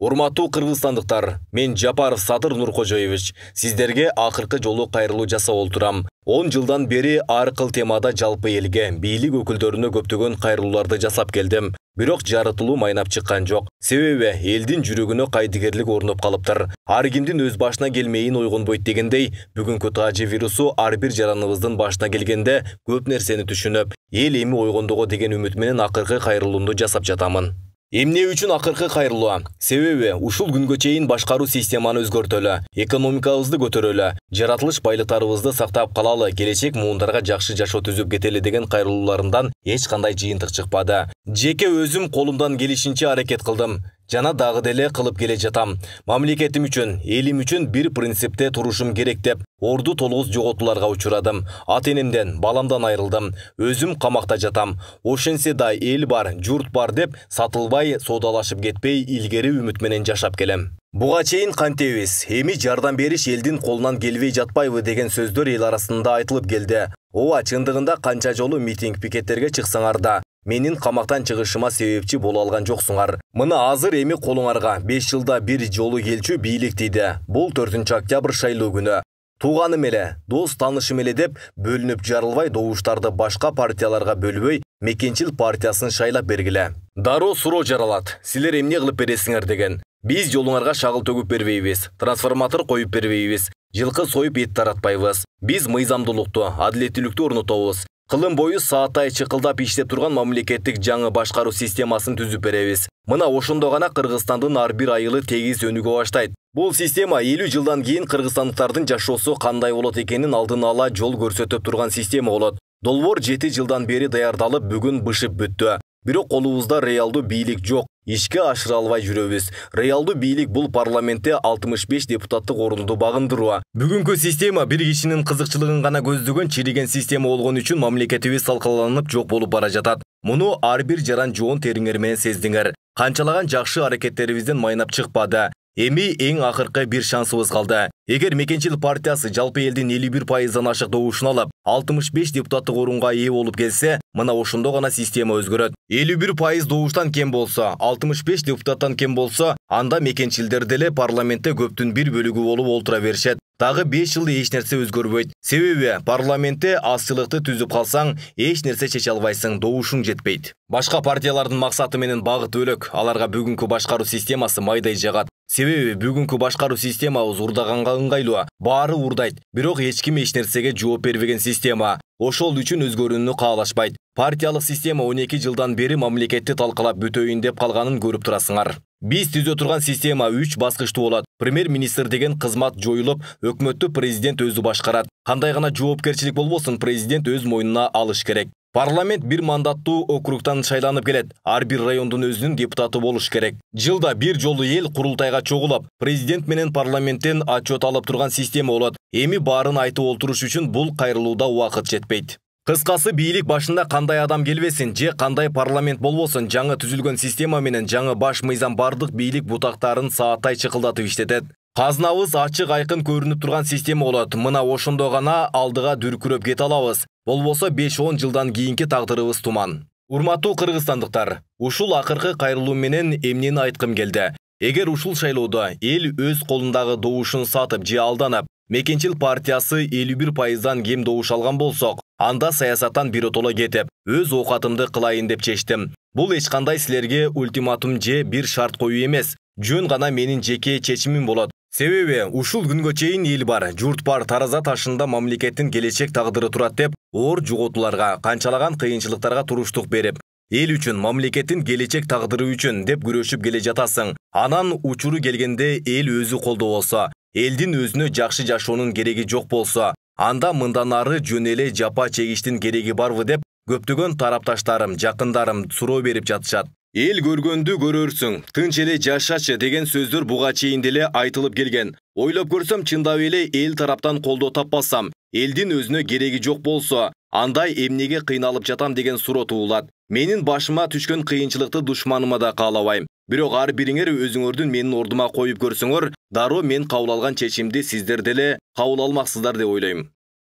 Урматтуу кыргызстандыктар, мен Жапаров Садыр Нуркожоевич, сиздерге акыркы жолу кайрылуу жасап олтурам. 10 жылдан бери ар кыл темада жалпы элге, бийлик өкүлдөрүнө көптөгөн кайрылууларды жасап келдим. Бирок жарытылуу майнап чыккан жок. Себеби элдин жүрөгүнө кайдыгерлик орноп калыптыр. Ар кимдин өз башына келмейин ойгонбойт дегендей, бүгүнкү тажы вирусу ар бир жараныбыздын башына келгенде көп нерсени түшүнүп, эл эми ойгондого деген үмүт менен акыркы кайрылуумду жасап жатамын. Эмне үчүн акыркы кайрылуу? Себеби ушул күнгө чейин башкаруу системаны өзгөртөлү, экономикабызды көтөрөлү, жаратылыш байлыктарыбызды сактап калалы, келечек муундарга жакшы жашоо түзүп кетели деген кайрылууларымдан эч кандай жыйынтык чыкпады. Жеке өзүм колумдан келишинче аракет кылдым. Жана дагы деле кылып келе жатам. Мамлекетим үчүн, элим үчүн бир принципте турушум керек деп, орду толугус жоготууларга учурадым. Ата энемден, баламдан айрылдым. Өзүм камакта жатам. Ошентсе да эл бар, журт бар деп, сатылбай, соодалашып кетпей, илгери үмүт менен жашап келем. Буга чейин кантебиз, эми жардам бериш элдин колунан келбей жатпайбы деген сөздөр эл арасында айтылып келди. Ооба, чындыгында канча жолу митинг, пикеттерге чыксаңар да, менин камактан чыгышыма себепчи боло алган жоксуңар. Мына азыр эми колуңарга 5 жылда бир жолу келчү бийлик тийди. Бул 4-октябрь шайлоо күнү. Тууганым эле, дос таанышым эле деп бөлүнүп жарылбай добуштарды башка партияларга бөлбөй, Мекенчил партиясын шайлап бергиле. Дароо суроо жаралат. Силер эмне кылып бересиңер деген. Биз жолуңарга шагыл төгүп бербейбиз, трансформатор коюп бербейбиз, жылкы союп эт таратпайбыз. Биз мыйзамдуулукту, адилеттүүлүктү орнотобуз. Кылым бою сааттай чыкылдап иштеп турган мамлекеттик жаңы башкаруу системасын түзүп беребиз. Мына ошондо гана Кыргызстандын ар бир айылы тегиз өнүгө баштайт. Бул система 50 жылдан кийин кыргызстандыктардын жашоосу кандай болот экенин алдын ала жол көрсөтүп турган система болот. Долбоор 7 жылдан бери даярдалып, бүгүн бышып бүттү. Бирок колубузда реалдуу бийлик жок. Ишке ашыра албай жүрөбүз. Реалдуу бийлик бул парламентте 65 депутаттык орунду багындыруу. Бүгүнкү система бир кишинин кызыкчылыгын гана көздөгөн чириген система болгон үчүн мамлекетибиз салкаланып жок болуп бара жатат. Муну ар бир жаран жоон териңер менен сездиңер. Канчалаган жакшы аракеттерибизден майнап чыкпады. Эми эң акыркы бир шансыбыз калды. Эгер Мекенчил партиясы жалпы элдин 51%-дан ашык добушун алып, 65 депутаттык орунга ээ болуп келсе, мына ошондо гана система өзгөрөт. 51% добуштан кем болсо, 65 депутаттан кем болсо, анда мекенчилдер деле парламентте көптүн бир бөлүгү болуп олтура беришет. Дагы 5 жыл эч нерсе өзгөрбөйт. Себеби парламентте азчылыкты түзүп калсаң, эч нерсе чече албайсың, добушуң жетпейт. Башка партиялардын максаты менен багыты бөлөк. Аларга бүгүнкү башкаруу системасы майдай жагат. Себеби бүгүнкү башкаруу системабыз урдаганга ыңгайлуу. Баары урдайт. Бирок эч ким эч нерсеге жооп бербеген система. Ошол үчүн өзгөрүүнү каалашпайт. Партиялык система 12 жылдан бери мамлекетти талкалап бүтөйүн деп калганын көрүп турасыңар. Биз түзө турган система 3 баскычтуу болот. Премьер-министр деген кызмат жоюлуп, өкмөттү президент өзү башкарат. Кандай гана жоопкерчилик болбосун, президент өз мойнуна алыш керек. Парламент бир мандаттуу округтан шайланып келет. Ар бир райондун өзүнүн депутаты болуш керек. Жылда бир жолу эл курултайга чогулуп, президент менен парламенттен отчет алып турган система болот. Эми баарын айтып олтуруш үчүн бул кайрылууда убакыт жетпейт. Кыскасы, бийлик башында кандай адам келбесин, же кандай парламент болбосун, жаңы түзүлгөн система менен жаңы баш мыйзам бардык бийлик бутактарын сааттай чыкылдатып иштетет. Казнабыз ачык айкын көрүнүп турган система болот. Мына ошондо гана алдыга дүркүрөп кете алабыз. Болбосо 5-10 жылдан кийинки тагдырыбыз туман. Урматтуу кыргызстандыктар, ушул акыркы кайрылуу менен эмнени айткым келди. Эгер ушул шайлоодо эл өз колундагы добушун сатып же алданып, Мекенчил партиясы 51%-дан кем добуш алган болсок, анда саясаттан биротоло кетип, өз оокатымды кылайын деп чечтим. Бул эч кандай силерге ультиматум же бир шарт коюу эмес, жөн гана менин жеке чечимим болот. Себеби ушул күнгө чейин эл бар, журт бар, тараза ташында мамлекеттин келечек тагдыры турат деп, оор жоготууларга, канчалаган кыйынчылыктарга туруштук берип, эл үчүн, мамлекеттин келечек тагдыры үчүн деп күрөшүп келе жатасың. Анан учуру келгенде эл өзү колдо болсо, элдин өзүнө жакшы жашоонун кереги жок болсо, анда мындан ары жөн эле жапа чегиштин кереги барбы деп көптөгөн тарапташтарым, жакындарым суроо берип жатышат. Эл көргөндү көрөрсүң, тынч эле жашачы деген сөздөр буга чейин деле айтылып келген. Ойлоп көрсөм, чындап эле эл тараптан колдоо таппасам, элдин өзүнө кереги жок болсо, андай эмнеге кыйналып жатам деген суроо туулат. Менин башыма түшкөн кыйынчылыкты душманыма да каалабайм. Бирок ар бириңер өзүңөрдүн менин ордума коюп көрсөңөр, дароо мен кабыл алган чечимди сиздер деле кабыл алмаксыздар деп ойлойм.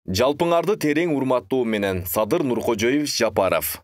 Жалпыңарды терең урматтоо менен Садыр Нуркожоевич Жапаров.